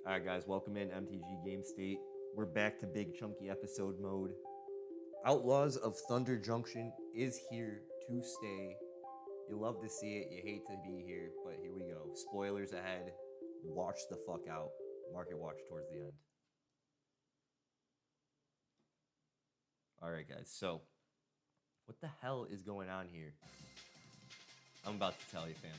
All right, guys, welcome in MTG Game State. We're back to big chunky episode mode. Outlaws of Thunder Junction is here to stay. You love to see it, you hate to be here, but here we go. Spoilers ahead. Watch the fuck out. Market watch towards the end. All right, guys, so what the hell is going on here? I'm about to tell you, fam.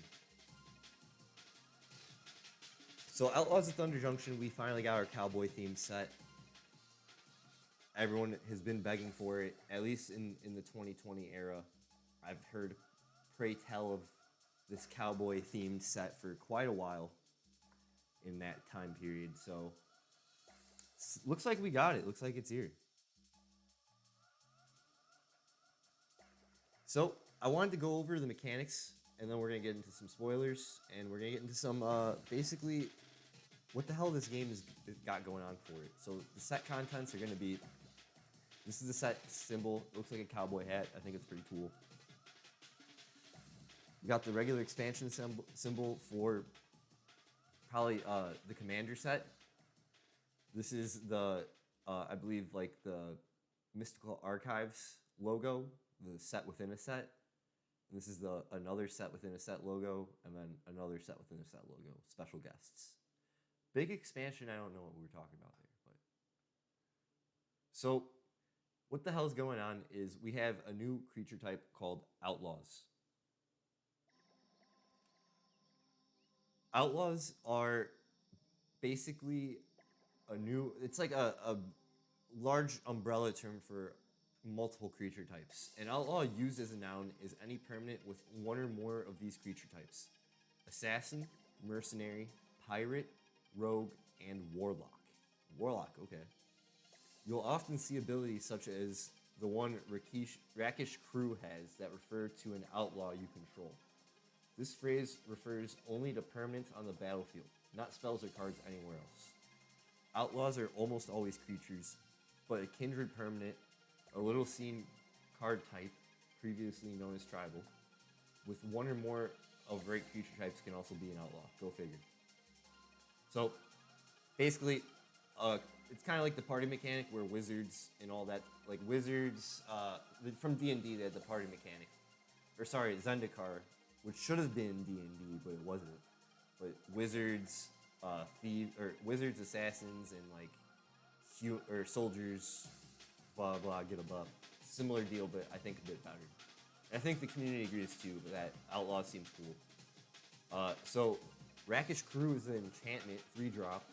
So Outlaws of Thunder Junction, we finally got our cowboy theme set. Everyone has been begging for it, at least in the 2020 era. I've heard pray tell of this cowboy themed set for quite a while in that time period. So looks like we got it. Looks like it's here. So I wanted to go over the mechanics, and then we're gonna get into some spoilers, and we're gonna get into some basically what the hell this game has got going on for it. So the set contents are gonna be, this is the set symbol. It looks like a cowboy hat. I think it's pretty cool. We got the regular expansion symbol for probably the commander set. This is the, I believe, like the Mystical Archives logo, the set within a set. And this is the another set within a set logo, and then another set within a set logo. Special guests. Big expansion. I don't know what we were talking about there, but so what the hell is going on is we have a new creature type called Outlaws. Outlaws are basically it's like a large umbrella term for multiple creature types. An outlaw used as a noun is any permanent with one or more of these creature types: assassin, mercenary, pirate, rogue, and warlock. Warlock, okay. You'll often see abilities such as the one Rakish Crew has that refer to an outlaw you control. This phrase refers only to permanents on the battlefield, not spells or cards anywhere else. Outlaws are almost always creatures, but a kindred permanent, a little seen card type, previously known as tribal, with one or more of right creature types can also be an outlaw. Go figure. So, basically, it's kind of like the party mechanic where wizards and all that, like wizards from D&D, they had the party mechanic. Or sorry, Zendikar, which should have been D&D, but it wasn't. But wizards, thieves, or wizards, assassins, and like soldiers, blah blah, get a buff. Similar deal, but I think a bit better. And I think the community agrees too, but that outlaw seems cool. So Rakish Crew is an enchantment, 3-drop.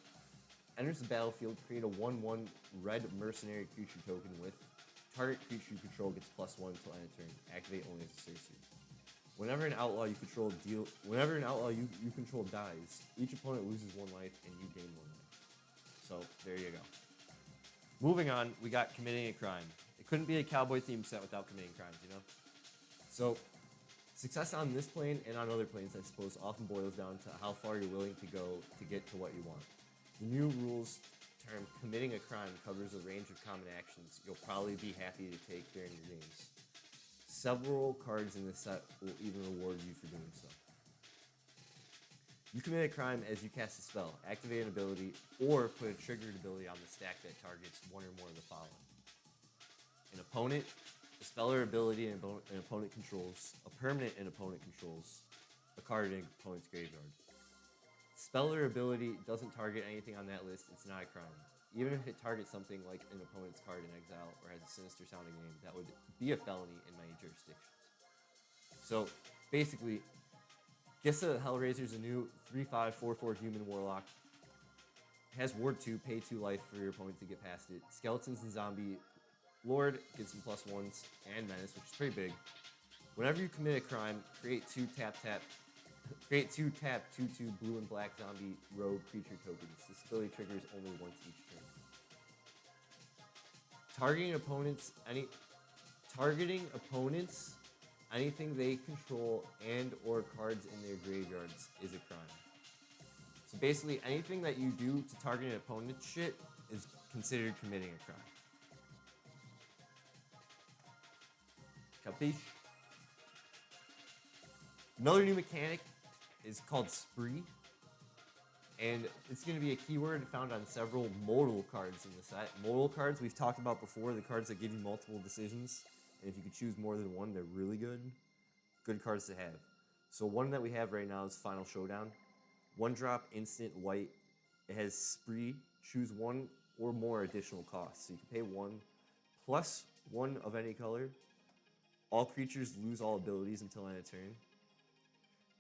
Enters the battlefield, create a 1/1 red mercenary creature token with target creature you control gets +1 until end of turn. Activate only as a sorcery. Whenever an outlaw you control dies, each opponent loses 1 life and you gain 1 life. So there you go. Moving on, we got committing a crime. It couldn't be a cowboy themed set without committing crimes, you know? So success on this plane and on other planes, I suppose, often boils down to how far you're willing to go to get to what you want. The new rules term committing a crime covers a range of common actions you'll probably be happy to take during your games. Several cards in this set will even reward you for doing so. You commit a crime as you cast a spell, activate an ability, or put a triggered ability on the stack that targets one or more of the following: an opponent, a spell or ability an opponent controls, a permanent an opponent controls, a card in an opponent's graveyard. Spell or ability doesn't target anything on that list, it's not a crime. Even if it targets something like an opponent's card in exile or has a sinister sounding name, that would be a felony in many jurisdictions. So basically, Gissa Hellraiser is a new 3/5 4/4 human warlock. It has Ward 2, pay 2 life for your opponent to get past it. Skeletons and Zombie Lord gives some +1s and menace, which is pretty big. Whenever you commit a crime, create 2 tap 2/2 blue and black zombie rogue creature tokens. This ability triggers only once each turn. Targeting opponents, anything they control and or cards in their graveyards is a crime. So basically, anything that you do to target an opponent's shit is considered committing a crime. Capiche? Another new mechanic is called Spree. And it's going to be a keyword found on several modal cards in the set. Modal cards we've talked about before, the cards that give you multiple decisions. And if you could choose more than one, they're really good. Good cards to have. So one that we have right now is Final Showdown. 1-drop, instant, white. It has Spree. Choose one or more additional costs. So you can pay 1 plus 1 of any color. All creatures lose all abilities until end of turn.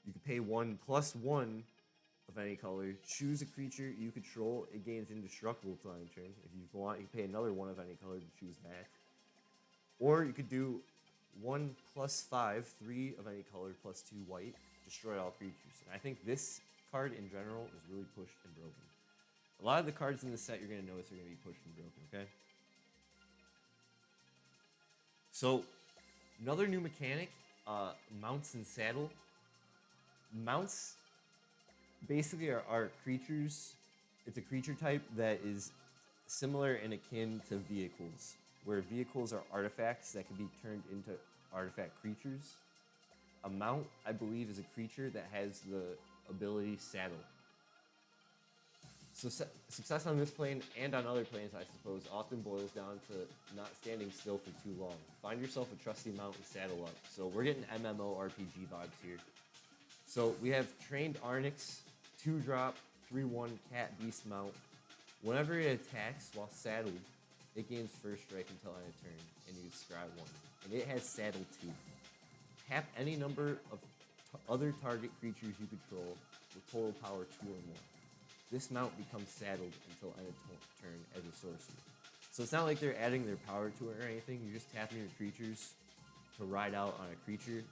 You can pay 1 plus 1 of any color. Choose a creature you control. It gains indestructible till end of turn. If you want, you can pay another 1 of any color to choose that. Or you could do 1 plus 5, 3 of any color, plus 2 white. Destroy all creatures. And I think this card in general is really pushed and broken. A lot of the cards in this set you're going to notice are going to be pushed and broken, okay? So, another new mechanic, mounts and saddle. Mounts basically are creatures. It's a creature type that is similar and akin to vehicles, where vehicles are artifacts that can be turned into artifact creatures. A mount, I believe, is a creature that has the ability saddle. So success on this plane and on other planes, I suppose, often boils down to not standing still for too long. Find yourself a trusty mount and saddle up. So we're getting MMORPG vibes here. So we have Trained Arnix, 2-drop, 3/1 cat beast mount. Whenever it attacks while saddled, it gains first strike until end of turn, and you scry 1. And it has saddle 2. Tap any number of other target creatures you control with total power 2 or more. This mount becomes saddled until end of turn as a sorcery. So it's not like they're adding their power to it or anything. You're just tapping your creatures to ride out on a creature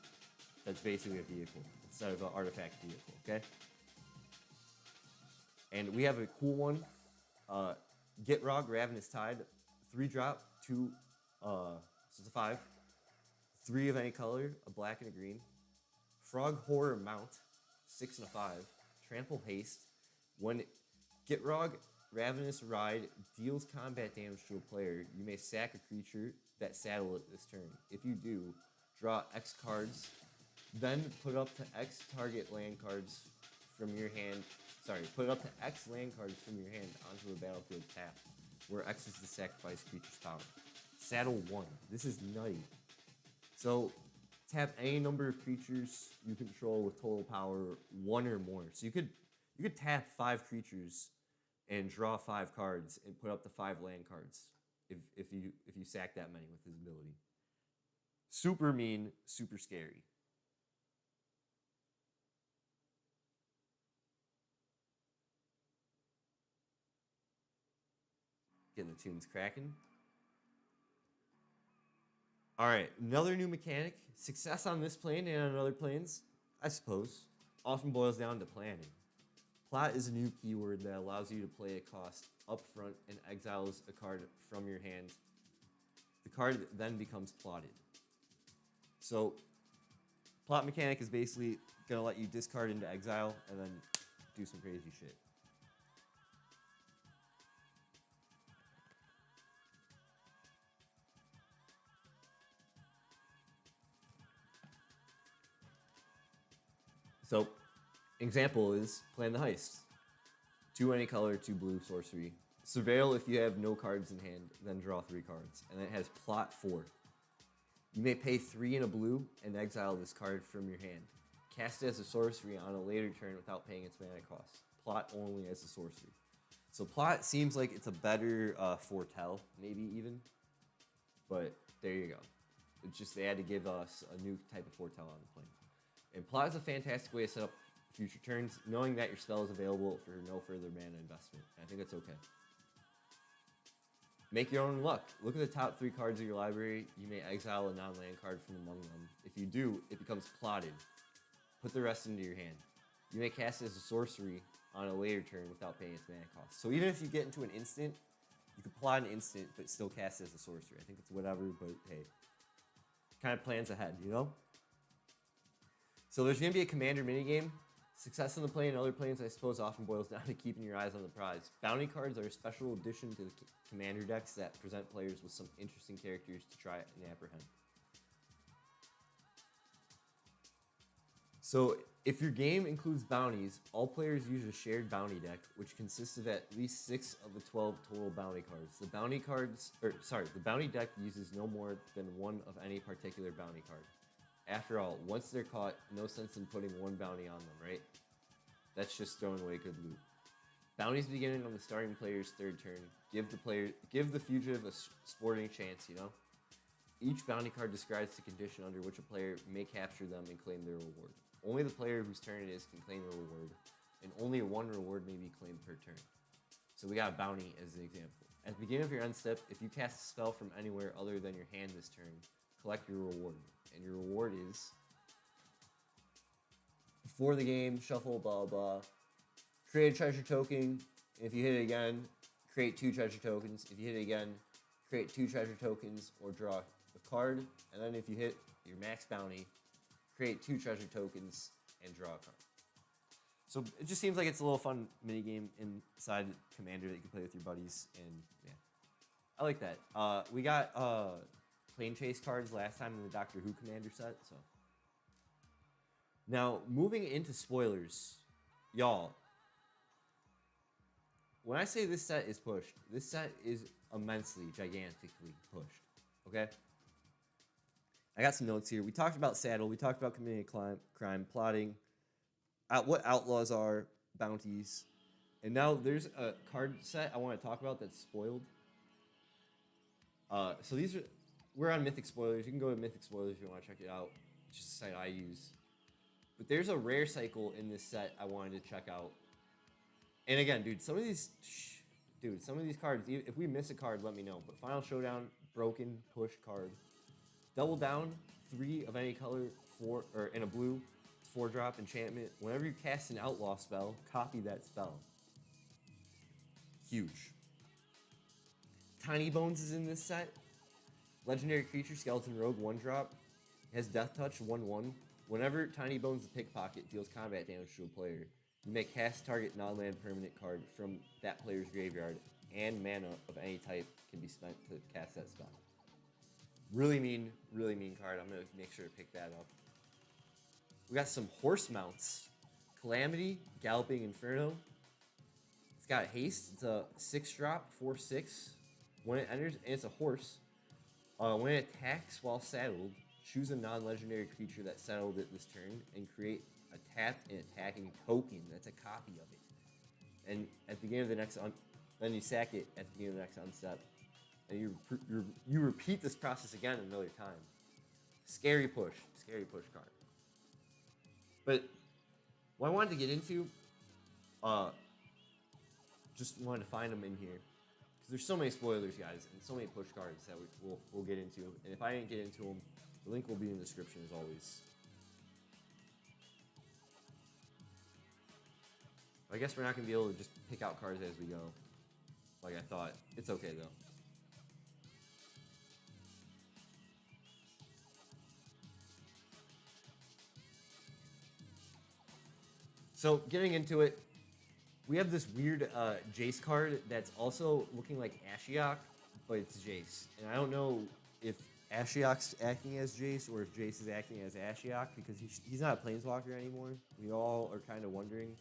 that's basically a vehicle instead of an artifact vehicle, okay? And we have a cool one. Gitrog, Ravenous Tide, 3-drop, 2, so it's a 5. 3 of any color, a black and a green. Frog Horror Mount, 6 and a 5. Trample Haste. When Gitrog, Ravenous Ride deals combat damage to a player, you may sack a creature that saddle it this turn. If you do, draw X cards, then put up to X target land cards from your hand. Put up to X land cards from your hand onto the battlefield tapped, where X is the sacrifice creature's power. Saddle 1. This is nutty. So tap any number of creatures you control with total power 1 or more. So you could tap 5 creatures and draw 5 cards and put up to 5 land cards if you sack that many with his ability. Super mean, super scary. Getting the tunes cracking. All right, another new mechanic. Success on this plane and on other planes, I suppose, often boils down to planning. Plot is a new keyword that allows you to play a cost up front and exiles a card from your hand. The card then becomes plotted. So, plot mechanic is basically going to let you discard into exile and then do some crazy shit. So, example is Plan the Heist. 2 any color, 2 blue, sorcery. Surveil if you have no cards in hand, then draw 3 cards. And then it has Plot 4. You may pay 3 and a blue and exile this card from your hand. Cast it as a sorcery on a later turn without paying its mana cost. Plot only as a sorcery. So Plot seems like it's a better foretell, maybe even. But there you go. It's just they had to give us a new type of foretell on the plane. And Plot is a fantastic way to set up future turns, knowing that your spell is available for no further mana investment. I think that's okay. Make your own luck. Look at the top 3 cards of your library. You may exile a non-land card from among them. If you do, it becomes plotted. Put the rest into your hand. You may cast it as a sorcery on a later turn without paying its mana cost. So even if you get into an instant, you can plot an instant, but still cast it as a sorcery. I think it's whatever, but hey. Kind of plans ahead, you know? So there's going to be a commander minigame. Success on the plane and other planes, I suppose, often boils down to keeping your eyes on the prize. Bounty cards are a special addition to the commander decks that present players with some interesting characters to try and apprehend. So if your game includes bounties, all players use a shared bounty deck, which consists of at least 6 of the 12 total bounty cards. The bounty deck uses no more than 1 of any particular bounty card. After all, once they're caught, no sense in putting 1 bounty on them, right? That's just throwing away good loot. Bounties beginning on the starting player's 3rd turn. Give the fugitive a sporting chance, you know? Each bounty card describes the condition under which a player may capture them and claim their reward. Only the player whose turn it is can claim a reward, and only 1 reward may be claimed per turn. So we got a bounty as an example. At the beginning of your end step, if you cast a spell from anywhere other than your hand this turn, collect your reward. And your reward is, before the game, shuffle, blah, blah. Create a treasure token. If you hit it again, create 2 treasure tokens. If you hit it again, create 2 treasure tokens or draw a card. And then if you hit your max bounty, create 2 treasure tokens and draw a card. So it just seems like it's a little fun mini game inside Commander that you can play with your buddies, and yeah, I like that. We got plane chase cards last time in the Doctor Who Commander set. So now moving into spoilers, y'all. When I say this set is pushed, this set is immensely, gigantically pushed. Okay. I got some notes here. We talked about Saddle. We talked about committing a crime, plotting, what outlaws are, bounties. And now there's a card set I want to talk about that's spoiled. So we're on Mythic Spoilers. You can go to Mythic Spoilers if you want to check it out. It's just a site I use. But there's a rare cycle in this set I wanted to check out. And again, dude, some of these cards, if we miss a card, let me know. But Final Showdown, broken, push card. Double Down, 3 of any color, 4 or in a blue, 4-drop enchantment. Whenever you cast an outlaw spell, copy that spell. Huge. Tiny Bones is in this set. Legendary creature, Skeleton Rogue, 1-drop. Has Death Touch, 1/1. Whenever Tiny Bones the Pickpocket deals combat damage to a player, you may cast target non-land permanent card from that player's graveyard, and mana of any type can be spent to cast that spell. Really mean card. I'm going to make sure to pick that up. We got some horse mounts. Calamity, Galloping Inferno. It's got haste. It's a 6-drop, 4/6. When it enters, and it's a horse. When it attacks while saddled, choose a non-legendary creature that settled it this turn and create a tapped and attacking token that's a copy of it. And at the beginning of the next then you sack it at the beginning of the next unstep. And you repeat this process again another time. Scary push card. But what I wanted to get into, just wanted to find them in here because there's so many spoilers, guys, and so many push cards that we'll get into. And if I didn't get into them, the link will be in the description as always. I guess we're not gonna be able to just pick out cards as we go, like I thought. It's okay though. So getting into it, we have this weird Jace card that's also looking like Ashiok, but it's Jace. And I don't know if Ashiok's acting as Jace or if Jace is acting as Ashiok because he's not a Planeswalker anymore. We all are kind of wondering.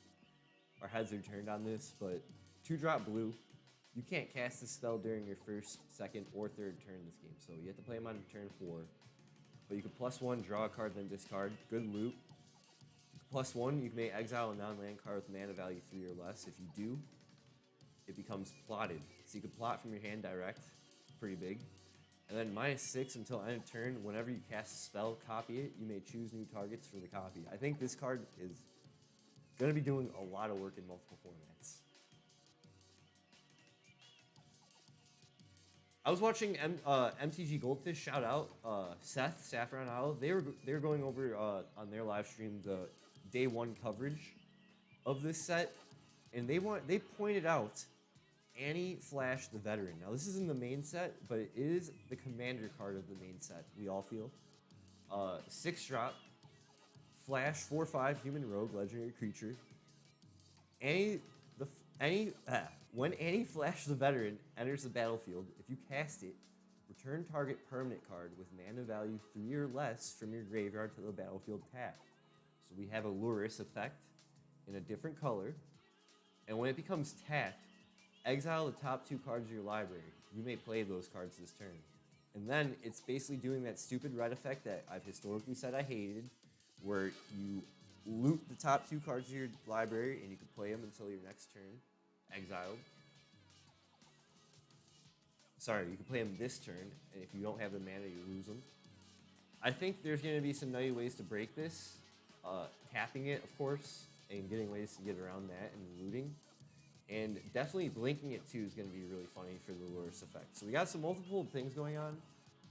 Our heads are turned on this, but 2-drop blue. You can't cast this spell during your 1st, 2nd, or 3rd turn this game. So you have to play him on turn 4. But you can +1, draw a card, then discard. Good loot. +1, you may exile a non-land card with mana value 3 or less. If you do, it becomes plotted. So you can plot from your hand direct. Pretty big. And then -6 until end of turn. Whenever you cast a spell, copy it. You may choose new targets for the copy. I think this card is going to be doing a lot of work in multiple formats. I was watching MTG Goldfish, shout out, Seth, Saffron Owl. They were going over on their live stream the day 1 coverage of this set, and they pointed out Annie Flash the Veteran. Now this is in the main set, but it is the commander card of the main set. We all feel 6-drop, Flash 4/5 human rogue legendary creature. When Annie Flash the Veteran enters the battlefield, if you cast it, return target permanent card with mana value 3 or less from your graveyard to the battlefield tapped. So we have a Luris effect in a different color. And when it becomes tapped, exile the top 2 cards of your library. You may play those cards this turn. And then it's basically doing that stupid red effect that I've historically said I hated, where you loot the top 2 cards of your library and you can play them until your next turn, exiled. Sorry, you can play them this turn, and if you don't have the mana, you lose them. I think there's going to be some nutty ways to break this. Tapping it, of course, and getting ways to get around that and looting. And definitely blinking it too is going to be really funny for the Luris effect. So we got some multiple things going on,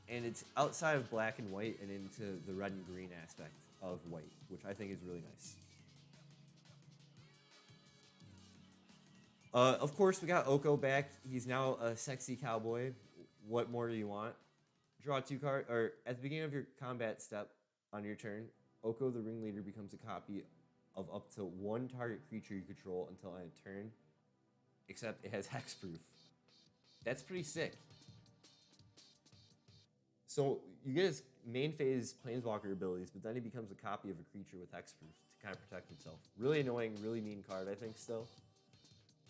and it's outside of black and white and into the red and green aspect of white, which I think is really nice. Of course, we got Oko back. He's now a sexy cowboy. What more do you want? Draw 2 cards, or at the beginning of your combat step on your turn, Oko the ringleader becomes a copy of up to 1 target creature you control until end of turn, except it has hexproof. That's pretty sick. So you get his main phase planeswalker abilities, but then he becomes a copy of a creature with hexproof to kind of protect himself. Really annoying, really mean card, I think, still.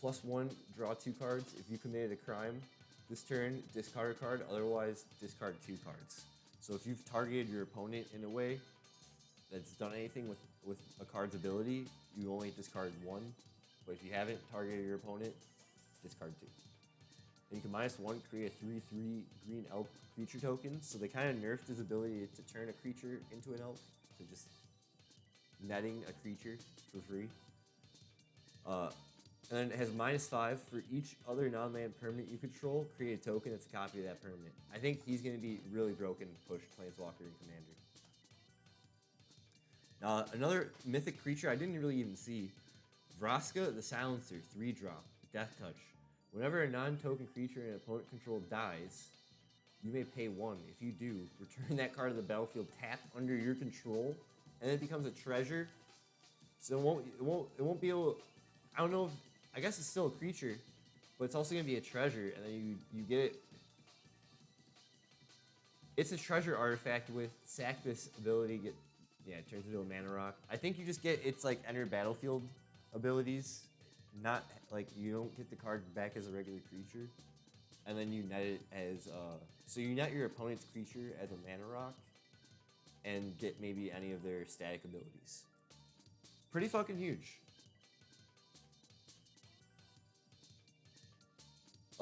+1, draw 2 cards. If you committed a crime this turn, discard a card. Otherwise, discard 2 cards. So if you've targeted your opponent in a way that's done anything with a card's ability, you only discard 1. But if you haven't targeted your opponent, discard 2. And you can -1 create a 3/3 green elk creature token. So they kind of nerfed his ability to turn a creature into an elk, to just netting a creature for free. And then it has -5 for each other non-land permanent you control. Create a token that's a copy of that permanent. I think he's going to be really broken push Planeswalker and Commander. Now, another mythic creature I didn't really even see. Vraska the Silencer, 3-drop, Death Touch. Whenever a non-token creature an opponent control dies, you may pay 1. If you do, return that card to the battlefield tapped under your control, and it becomes a treasure. So it won't be able. I don't know if. I guess it's still a creature, but it's also gonna be a treasure, and then you get it. It's a treasure artifact with sack this ability. It turns into a mana rock. I think you just get its like enter battlefield abilities, not like you don't get the card back as a regular creature, and then you net it as so you net your opponent's creature as a mana rock, and get maybe any of their static abilities. Pretty fucking huge.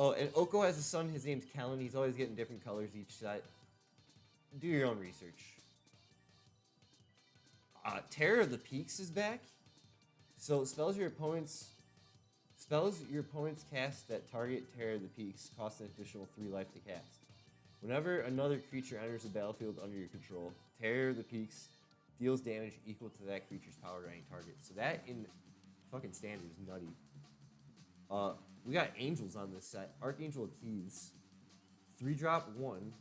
Oh, and Oko has a son. His name's Kellen. He's always getting different colors each set. Do your own research. Terror of the Peaks is back. So spells your opponent's cast that target Terror of the Peaks cost an additional 3 life to cast. Whenever another creature enters the battlefield under your control, Terror of the Peaks deals damage equal to that creature's power to any target. So that in fucking standard is nutty. We got angels on this set. Archangel of Teeth. 3-drop 1.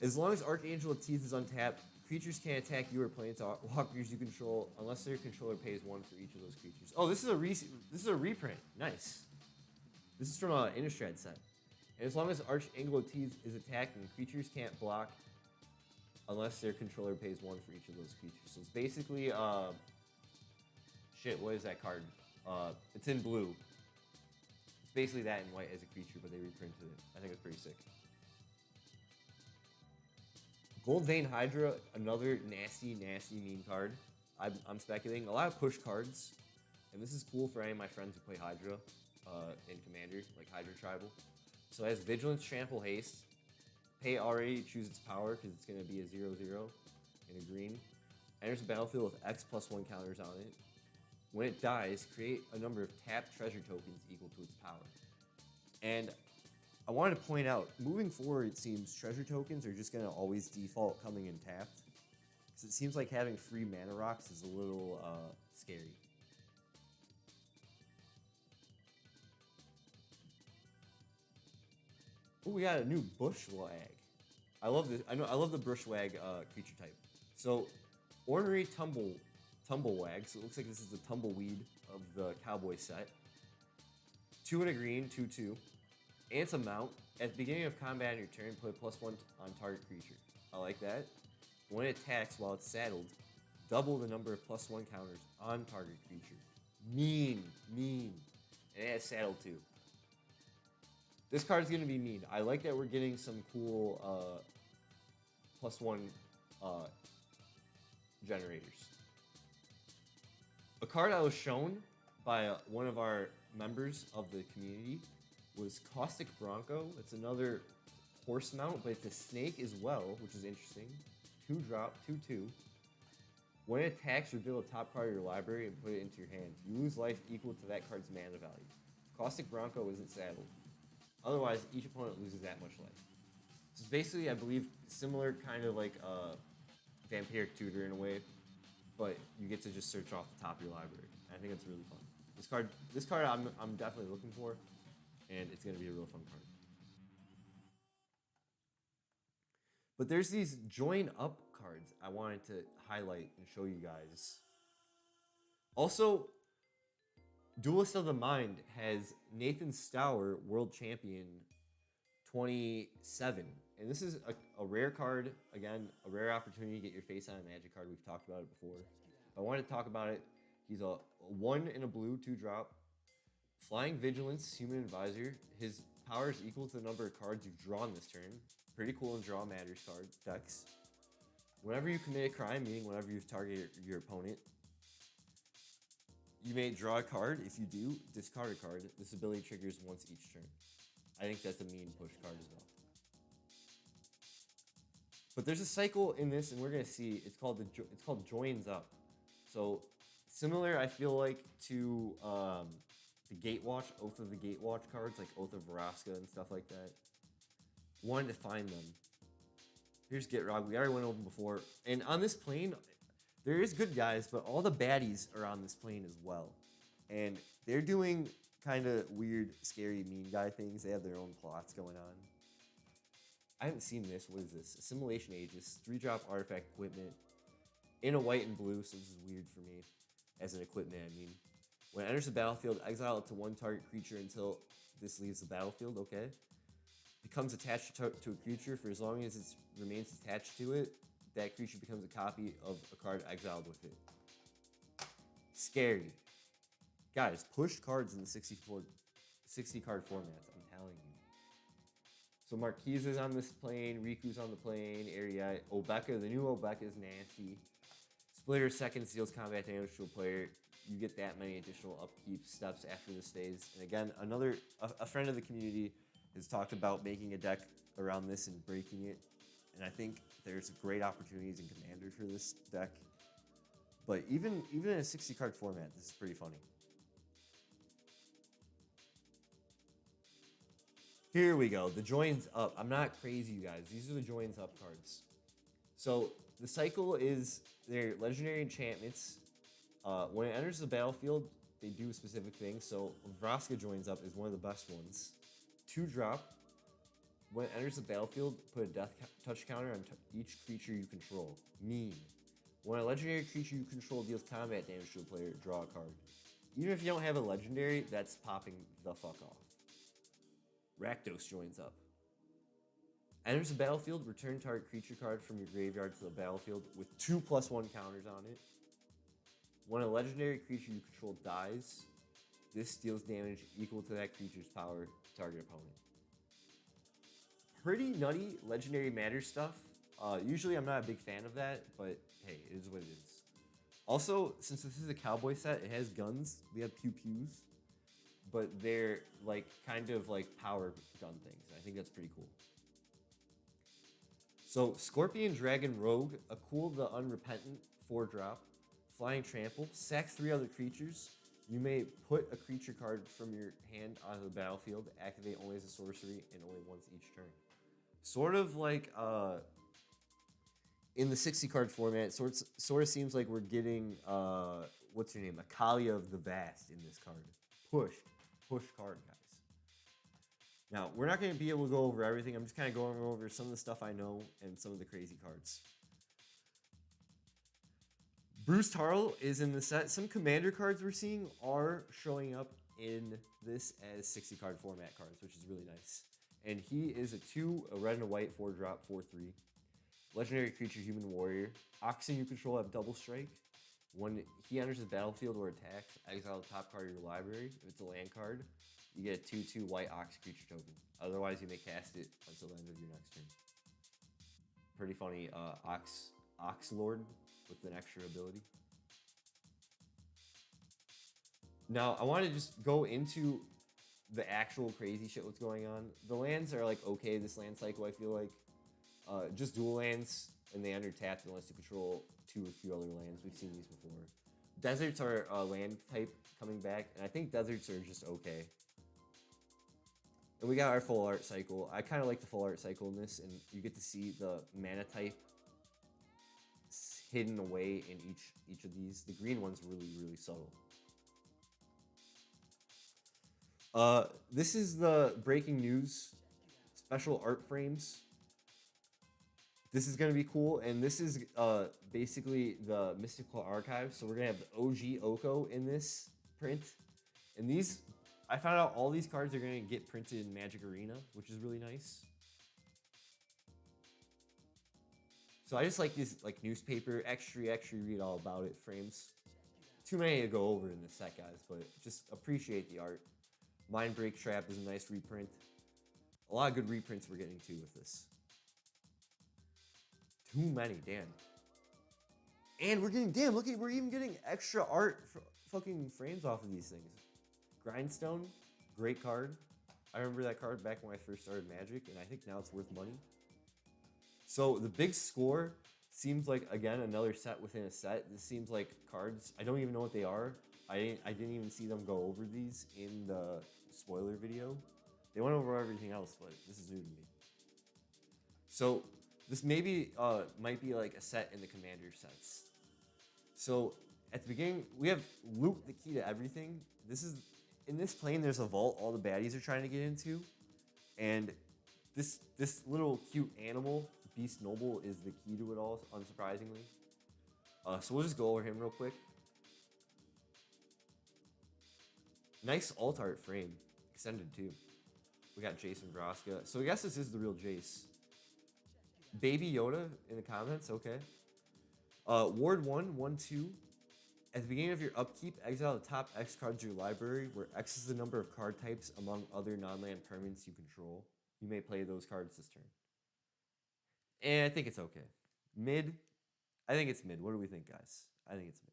As long as Archangel of Teeth is untapped, creatures can't attack you or planeswalkers you control unless their controller pays 1 for each of those creatures. Oh, this is a reprint. Nice. This is from an Innistrad set. And as long as Archangel of Teeth is attacking, creatures can't block unless their controller pays 1 for each of those creatures. So it's basically shit. What is that card? It's in blue. It's basically that in white as a creature, but they reprinted it. I think it's pretty sick. Gold Vein Hydra, another nasty, nasty mean card. I'm speculating. A lot of push cards. And this is cool for any of my friends who play Hydra in Commander, like Hydra Tribal. So it has Vigilance, Trample, Haste. Pay already, choose its power, because it's going to be a 0/0 in a green. Enters the battlefield with X+1 counters on it. When it dies, create a number of tapped treasure tokens equal to its power. And I wanted to point out, moving forward, it seems treasure tokens are just going to always default coming in tapped. Because it seems like having free mana rocks is a little scary. Oh, we got a new Bushwag. I love this. I love the Bushwag creature type. So, Ornery Tumblewag. So it looks like this is the tumbleweed of the cowboy set. 2 and a green, 2/2. And it's a mount. At the beginning of combat on your turn, put +1 on target creature. I like that. When it attacks while it's saddled, double the number of +1 counters on target creature. Mean. And it has saddle too. This card's gonna be mean. I like that we're getting some cool +1 generators. A card I was shown by one of our members of the community was Caustic Bronco. It's another horse mount, but it's a snake as well, which is interesting. 2-drop, 2/2. When it attacks, reveal a top card of your library and put it into your hand. You lose life equal to that card's mana value. Caustic Bronco isn't saddled. Otherwise, each opponent loses that much life. So it's basically, I believe, similar kind of like Vampiric Tutor in a way, but you get to just search off the top of your library. And I think it's really fun. This card I'm definitely looking for, and it's gonna be a real fun card. But there's these join up cards I wanted to highlight and show you guys. Also, Duelist of the Mind has Nathan Stour, World Champion 27. And this is a rare card. Again, a rare opportunity to get your face on a Magic card. We've talked about it before. But I wanted to talk about it. He's a 1 in a blue, 2-drop. Flying Vigilance, Human Advisor. His power is equal to the number of cards you've drawn this turn. Pretty cool in Draw Matters card decks. Whenever you commit a crime, meaning whenever you've targeted your opponent, you may draw a card. If you do, discard a card. This ability triggers once each turn. I think that's a mean push card as well. But there's a cycle in this, and we're gonna see. It's called Joins Up. So similar, I feel like, to the Gatewatch, Oath of the Gatewatch cards, like Oath of Vraska and stuff like that. Wanted to find them. Here's Gitrog. We already went over them before. And on this plane, there is good guys, but all the baddies are on this plane as well. And they're doing kind of weird, scary, mean guy things. They have their own plots going on. I haven't seen this. What is this? Assimilation Aegis, 3-drop artifact equipment in a white and blue, so this is weird for me as an equipment, I mean. When it enters the battlefield, exile it to 1 target creature until this leaves the battlefield, okay? Becomes attached to a creature for as long as it remains attached to it. That creature becomes a copy of a card exiled with it. Scary. Guys, push cards in the 60 card formats, I'm telling you. So Marquise is on this plane, Riku's on the plane, Ariete, Obeka, the new Obeka is nasty. Splitter second deals combat damage to a player. You get that many additional upkeep steps after this phase. And again, a friend of the community has talked about making a deck around this and breaking it. And I think there's great opportunities in Commander for this deck. But even in a 60 card format, this is pretty funny. Here we go, the Joins Up. I'm not crazy, you guys. These are the Joins Up cards. So the cycle is their legendary enchantments. When it enters the battlefield, they do a specific thing. So Vraska Joins Up is one of the best ones. 2-drop. When it enters the battlefield, put a death touch counter on each creature you control. Mean. When a legendary creature you control deals combat damage to a player, draw a card. Even if you don't have a legendary, that's popping the fuck off. Rakdos Joins Up. Enters the battlefield, return target creature card from your graveyard to the battlefield with 2+1 counters on it. When a legendary creature you control dies, this deals damage equal to that creature's power to target opponent. Pretty nutty legendary matter stuff. Usually I'm not a big fan of that, but hey, it is what it is. Also, since this is a cowboy set, it has guns. We have pew-pews, but they're like kind of like power gun things. I think that's pretty cool. So Scorpion Dragon Rogue, a cool the Unrepentant 4-drop, Flying Trample, sack 3 other creatures. You may put a creature card from your hand onto the battlefield, activate only as a sorcery and only once each turn. Sort of like in the 60 card format, sort of seems like we're getting what's her name, Akalia of the Vast in this card. Push card, guys. Now, we're not going to be able to go over everything. I'm just kind of going over some of the stuff I know and some of the crazy cards. Bruce Tarl is in the set. Some commander cards we're seeing are showing up in this as 60 card format cards, which is really nice. And he is a red and a white 4-drop, 4/3. Legendary creature, human warrior. Oxen you control have double strike. When he enters the battlefield or attacks, exile the top card of your library. If it's a land card, you get a 2/2 white ox creature token. Otherwise, you may cast it until the end of your next turn. Pretty funny ox lord with an extra ability. Now, I want to just go into the actual crazy shit what's going on. The lands are like okay this land cycle, I feel like. Just dual lands, and they enter tapped unless you control 2 or few other lands. We've seen these before. Deserts are a land type coming back, and I think deserts are just okay. And we got our full art cycle. I kind of like the full art cycle in this, and you get to see the mana type hidden away in each of these. The green one's really subtle. This is the breaking news special art frames. This is going to be cool, and this is basically the Mystical Archive. So we're going to have the OG Oko in this print. And these, I found out all these cards are going to get printed in Magic Arena, which is really nice. So I just like these like newspaper, extra read all about it frames. Too many to go over in this set, guys, but just appreciate the art. Mind Break Trap is a nice reprint. A lot of good reprints we're getting too with this. Too many, damn. And we're getting, damn, look at, we're even getting extra art fucking frames off of these things. Grindstone, great card. I remember that card back when I first started Magic, and I think now it's worth money. So the big score seems like, again, another set within a set. This seems like cards, I don't even know what they are. I didn't even see them go over these in the spoiler video. They went over everything else, but this is new to me. So this maybe might be like a set in the Commander sets. So at the beginning, we have loot the key to everything. This is, in this plane, there's a vault all the baddies are trying to get into. And this little cute animal, Beast Noble, is the key to it all, unsurprisingly. So we'll just go over him real quick. Nice alt art frame, extended too. We got Jason Broska. So I guess this is the real Jace. Baby Yoda in the comments, okay. Ward 1, 1/2. At the beginning of your upkeep, exile the top X cards of your library, where X is the number of card types among other non-land permanents you control. You may play those cards this turn. And I think it's okay. Mid. I think it's mid. What do we think, guys? I think it's mid.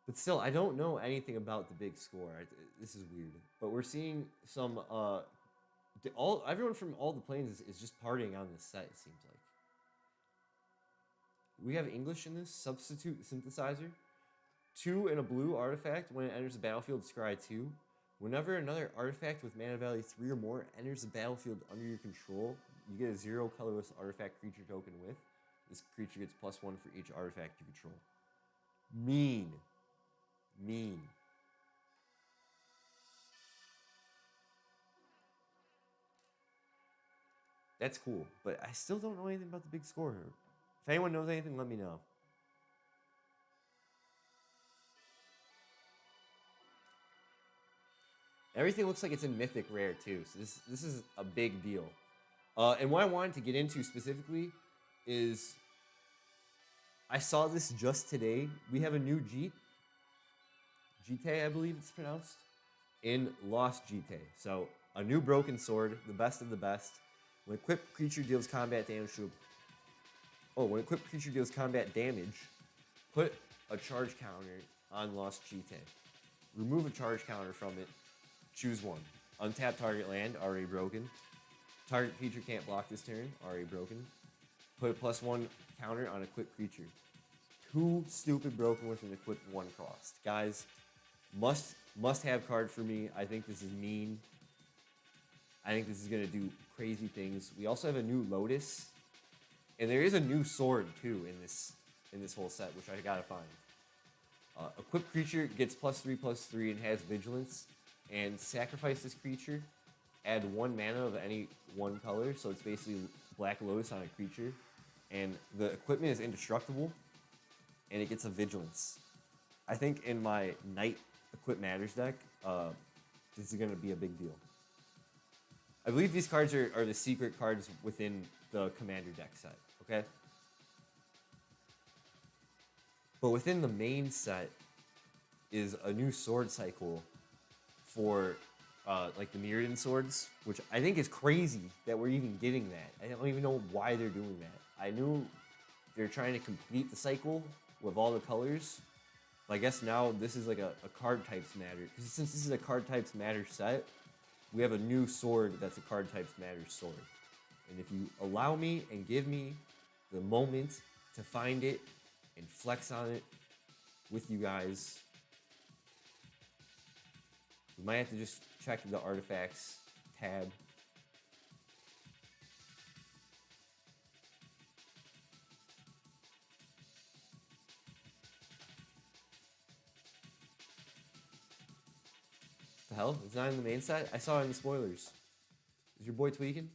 But still, I don't know anything about the big score. This is weird. But we're seeing some everyone from all the planes is just partying on this set, it seems like. We have English in this. Substitute synthesizer. 2 and a blue artifact. When it enters the battlefield, scry 2. Whenever another artifact with mana value 3 or more enters the battlefield under your control, you get a 0 colorless artifact creature token with. This creature gets +1 for each artifact you control. Mean. That's cool, but I still don't know anything about the big score here. If anyone knows anything, let me know. Everything looks like it's in Mythic Rare too, so this is a big deal. And what I wanted to get into specifically is I saw this just today. We have a new Jite, I believe it's pronounced, in Lost Jite. So a new broken sword, the best of the best. When equipped creature deals combat damage to when equipped creature deals combat damage, put a charge counter on Lost Jite. Remove a charge counter from it. Choose one. Untap target land, already broken. Target creature can't block this turn, already broken. Put a +1 counter on equipped creature. 2 stupid broken with an equipped 1 cost. Guys, must have card for me. I think this is mean. I think this is gonna do crazy things. We also have a new Lotus, and there is a new sword too in this whole set, which I gotta find. Equipped creature gets +3/+3 and has vigilance, and sacrifice this creature. Add 1 mana of any 1 color, so it's basically Black Lotus on a creature, and the equipment is indestructible, and it gets a vigilance. I think in my Knight Equip Matters deck, this is going to be a big deal. I believe these cards are the secret cards within the Commander deck set, okay? But within the main set is a new sword cycle for like the Mirrodin swords, which I think is crazy that we're even getting that. I don't even know why they're doing that. I knew they're trying to complete the cycle with all the colors. But I guess now this is like a card types matter. Because since this is a card types matter set, we have a new sword that's a card types matter sword. And if you allow me and give me the moment to find it and flex on it with you guys, we might have to just check the artifacts tab. The hell? It's not in the main set? I saw it in the spoilers. Is your boy tweaking?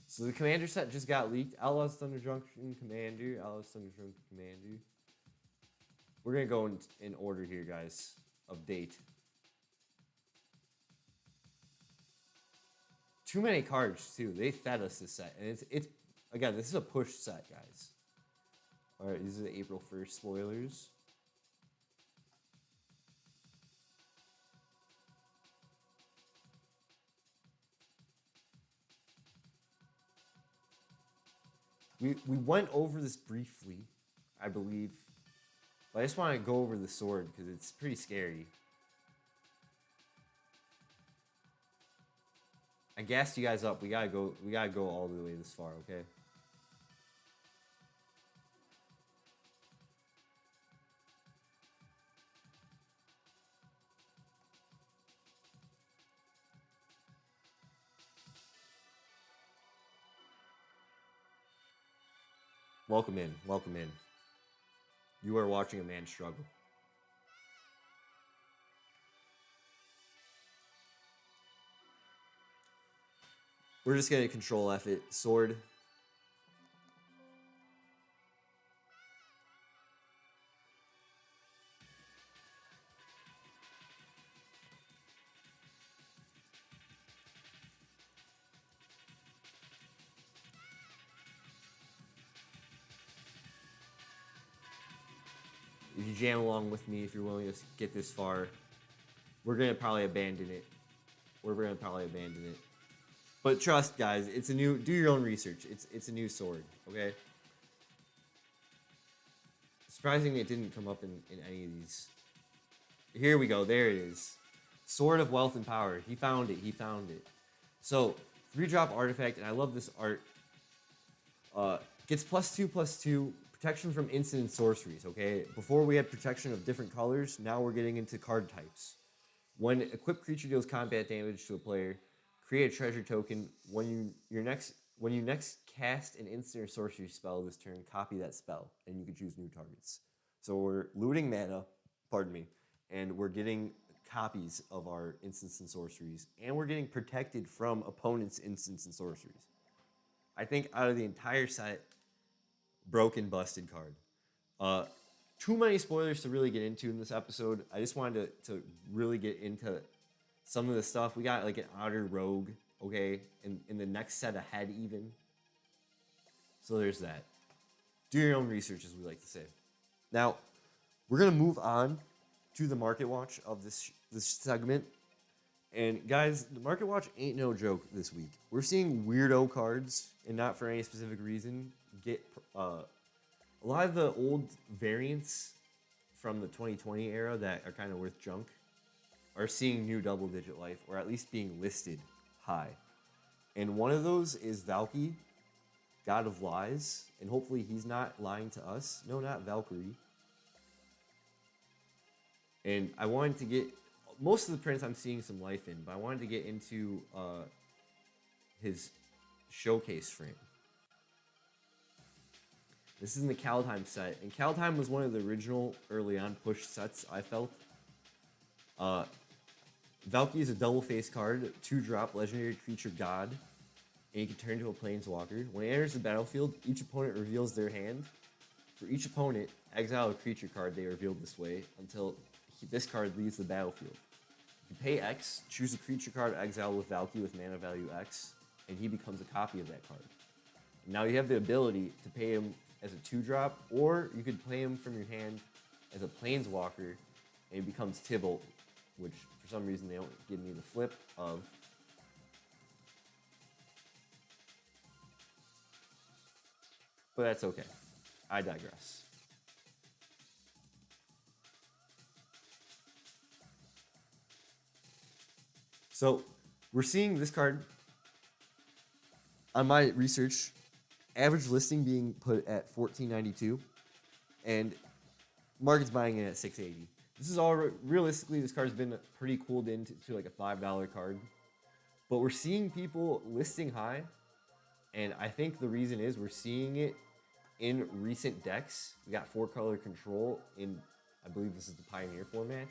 So the Commander set just got leaked. Outlaws of Thunder Junction Commander. Outlaws of Thunder Junction Commander. We're going to go in order here, guys, of date. Too many cards, too. They fed us this set. And it's again, this is a push set, guys. All right, these are the April 1st spoilers. We went over this briefly, I believe. But I just want to go over the sword because it's pretty scary. I gassed you guys up. We gotta go all the way this far, okay? Welcome in. Welcome in. You are watching a man struggle. We're just gonna control F it. Sword. If you jam along with me, if you're willing to get this far, we're gonna probably abandon it. But trust, guys, it's a new. Do your own research. It's a new sword, okay? Surprisingly, it didn't come up in any of these. Here we go. There it is. Sword of Wealth and Power. He found it. So 3-drop artifact, and I love this art. Gets +2/+2 protection from instant and sorceries. Okay. Before we had protection of different colors. Now we're getting into card types. When equipped creature deals combat damage to a player, create a treasure token. When you next cast an instant or sorcery spell this turn, copy that spell, and you can choose new targets. So we're looting mana, pardon me, and we're getting copies of our instants and sorceries, and we're getting protected from opponents' instants and sorceries. I think out of the entire set, broken, busted card. Too many spoilers to really get into in this episode. I just wanted to really get into some of the stuff. We got like an outer rogue, okay, in the next set ahead even. So there's that. Do your own research, as we like to say. Now, we're gonna move on to the market watch of this segment. And guys, the market watch ain't no joke this week. We're seeing weirdo cards, and not for any specific reason, get a lot of the old variants from the 2020 era that are kind of worth junk are seeing new double-digit life, or at least being listed high. And one of those is Valky, God of Lies, and hopefully he's not lying to us. No, not Valkyrie. And I wanted to get most of the prints I'm seeing some life in, but I wanted to get into his showcase frame. This is in the Kaldheim set, and Kaldheim was one of the original early on push sets, I felt. Valky is a double face card, 2-drop legendary creature god. and you can turn into a planeswalker. When it enters the battlefield, each opponent reveals their hand. For each opponent, exile a creature card they revealed this way until this card leaves the battlefield. You pay X, choose a creature card exile with Valky with mana value X, and he becomes a copy of that card. Now you have the ability to pay him as a 2-drop, or you could play him from your hand as a planeswalker, and he becomes Tibalt, which for some reason they don't give me the flip of. But that's okay. I digress. So we're seeing this card on my research, average listing being put at $14.92, and market's buying it at $6.80. This is all realistically. This card's been pretty cooled into like a $5 card, but we're seeing people listing high, and I think the reason is we're seeing it in recent decks. We got 4-color control in, I believe this is the Pioneer format.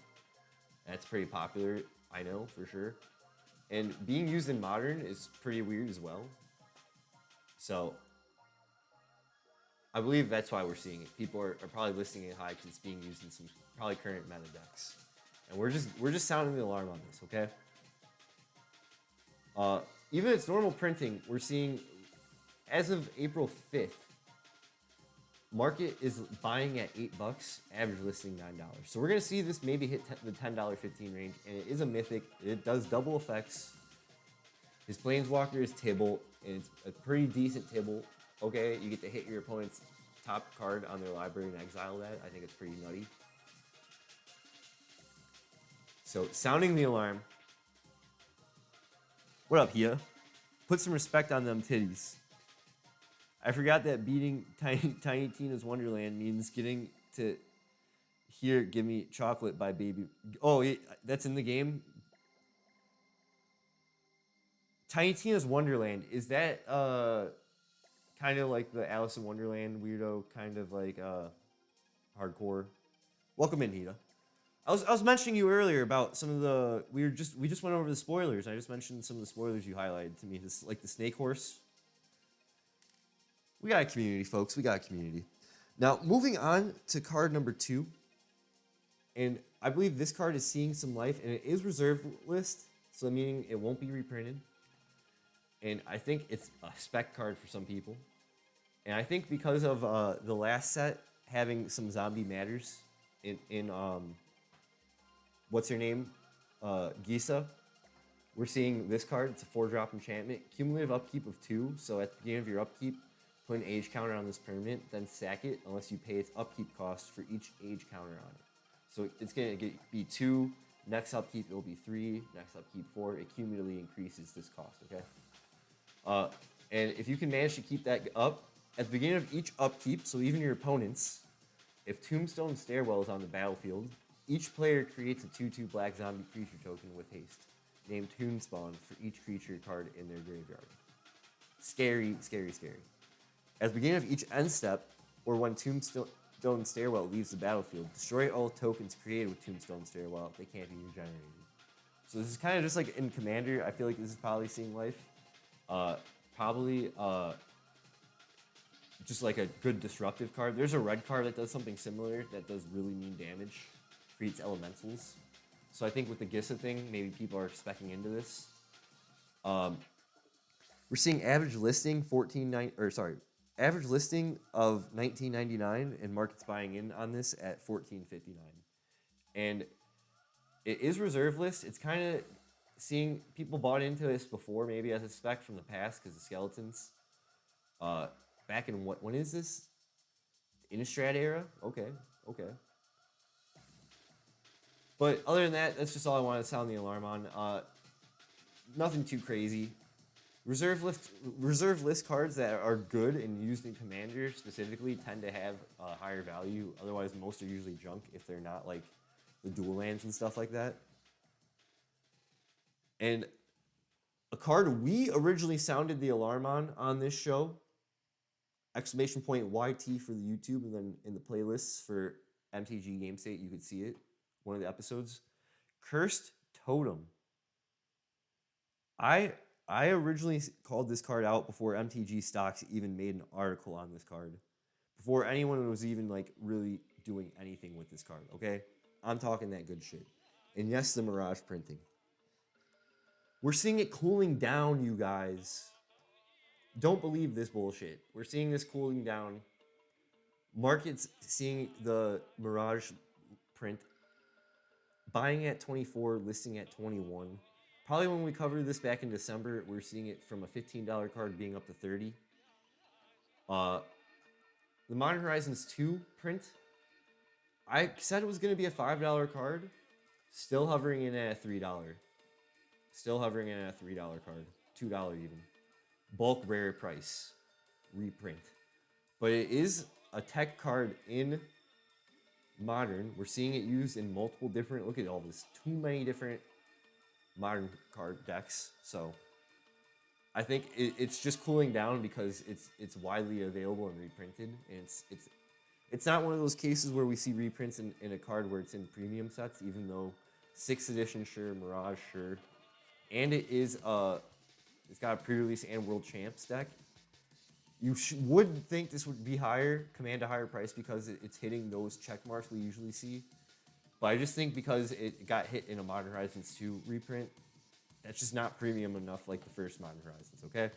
That's pretty popular, I know for sure. And being used in Modern is pretty weird as well. So I believe that's why we're seeing it. People are probably listing it high because it's being used in some probably current meta decks. And we're just sounding the alarm on this, okay? Even its normal printing, we're seeing, as of April 5th, market is buying at $8, average listing $9. So we're gonna see this maybe hit the $10, 15 range, and it is a mythic. It does double effects. His planeswalker is Tibalt, and it's a pretty decent Tibalt. Okay, you get to hit your opponent's top card on their library and exile that. I think it's pretty nutty. So sounding the alarm. What up, Hia? Put some respect on them titties. I forgot that beating Tiny Tina's Wonderland means getting to hear "Give Me Chocolate" by Baby. Oh, that's in the game. Tiny Tina's Wonderland, is that kind of like the Alice in Wonderland weirdo, kind of like hardcore? Welcome in, Hita. I was mentioning you earlier about some of the we just went over the spoilers. I just mentioned some of the spoilers you highlighted to me. This, like the snake horse. We got a community, folks. We got a community. Now, moving on to card number 2. And I believe this card is seeing some life, and it is reserve list, so meaning it won't be reprinted. And I think it's a spec card for some people. And I think because of the last set having some zombie matters in what's her name? Gisa. We're seeing this card. It's a 4-drop enchantment. Cumulative upkeep of 2. So at the beginning of your upkeep, put an age counter on this permanent, then sack it unless you pay its upkeep cost for each age counter on it. So it's going to be 2. Next upkeep, it will be 3. Next upkeep, 4. It cumulatively increases this cost, okay? And if you can manage to keep that up, at the beginning of each upkeep, so even your opponents, if Tombstone Stairwell is on the battlefield, each player creates a 2/2 black zombie creature token with haste, named Tombspawn for each creature card in their graveyard. Scary, scary, scary. At the beginning of each end step, or when Tombstone Stairwell leaves the battlefield, destroy all tokens created with Tombstone Stairwell. They can't be regenerated. So this is kind of just like in Commander. I feel like this is probably seeing life. Probably just like a good disruptive card. There's a red card that does something similar that does really mean damage, creates elementals. So I think with the Gisa thing, maybe people are specking into this. We're seeing average listing average listing of $19.99, and market's buying in on this at $14.59. And it is reserve list. It's kind of seeing people bought into this before, maybe as a spec from the past because of skeletons. Back in when is this? Innistrad era? Okay. But other than that, that's just all I wanted to sound the alarm on. Nothing too crazy. Reserve list cards that are good and used in Commander specifically tend to have higher value. Otherwise, most are usually junk if they're not like the dual lands and stuff like that. And a card we originally sounded the alarm on this show, exclamation point YT for the YouTube, and then in the playlists for MTG Game State, you could see it, one of the episodes. Cursed Totem. I I originally called this card out before MTG Stocks even made an article on this card. Before anyone was even like really doing anything with this card, okay? I'm talking that good shit. And yes, the Mirage printing. We're seeing it cooling down, you guys. Don't believe this bullshit. We're seeing this cooling down. Markets seeing the Mirage print, buying at 24, listing at 21. Probably when we covered this back in December, we're seeing it from a $15 card being up to 30. The Modern Horizons 2 print, I said it was going to be a $5 card, still hovering in at a $3. Still hovering in at a $3 card, $2 even. Bulk rare price, reprint. But it is a tech card in Modern. We're seeing it used in multiple different, look at all this, too many different Modern card decks. So I think it's just cooling down because it's widely available and reprinted, and it's not one of those cases where we see reprints in a card where it's in premium sets, even though 6th edition sure, Mirage sure, and it's got a pre-release and World Champs deck. You would think this would be higher, command a higher price because it's hitting those check marks we usually see. But I just think because it got hit in a Modern Horizons 2 reprint, that's just not premium enough like the first Modern Horizons, okay?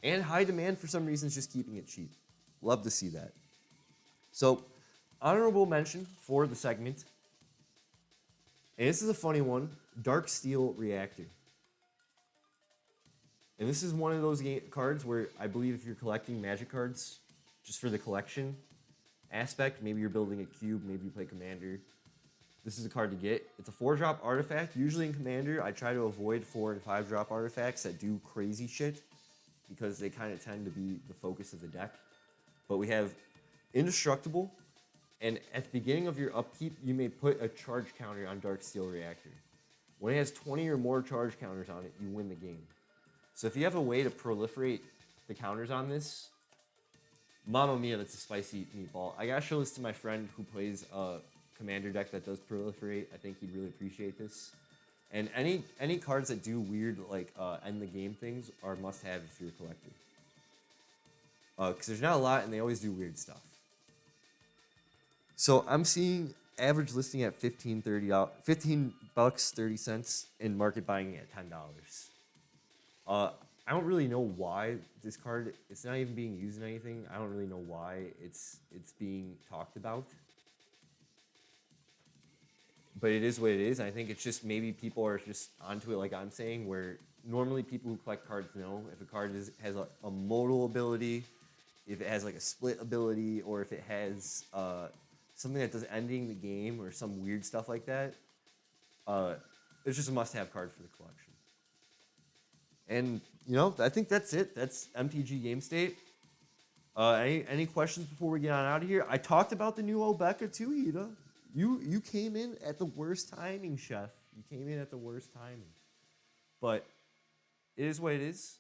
And high demand for some reason is just keeping it cheap. Love to see that. So, honorable mention for the segment. And this is a funny one. Dark Steel Reactor. And this is one of those cards where I believe if you're collecting Magic cards, just for the collection aspect, maybe you're building a cube, maybe you play Commander, this is a card to get. It's a 4-drop artifact. Usually in Commander, I try to avoid 4 and 5-drop artifacts that do crazy shit because they kind of tend to be the focus of the deck. But we have Indestructible, and at the beginning of your upkeep, you may put a charge counter on Dark Steel Reactor. When it has 20 or more charge counters on it, you win the game. So if you have a way to proliferate the counters on this, mamma mia, that's a spicy meatball. I gotta show this to my friend who plays a Commander deck that does proliferate. I think he'd really appreciate this. And any cards that do weird like end the game things are must have if you're a collector. Because there's not a lot and they always do weird stuff. So I'm seeing average listing at $15 bucks 30 cents, and market buying at $10. I don't really know why this card, it's not even being used in anything. I don't really know why it's being talked about. But it is what it is. I think it's just maybe people are just onto it like I'm saying, where normally people who collect cards know if a card has a modal ability, if it has like a split ability, or if it has something that does ending the game or some weird stuff like that. It's just a must-have card for the collection. And, you know, I think that's it. That's MTG Game State. Any questions before we get on out of here? I talked about the new Obeka too, Ida. You came in at the worst timing, Chef. You came in at the worst timing. But it is what it is.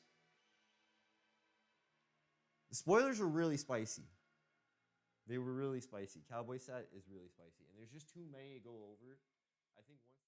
The spoilers were really spicy. They were really spicy. Cowboy set is really spicy. And there's just too many to go over. I think once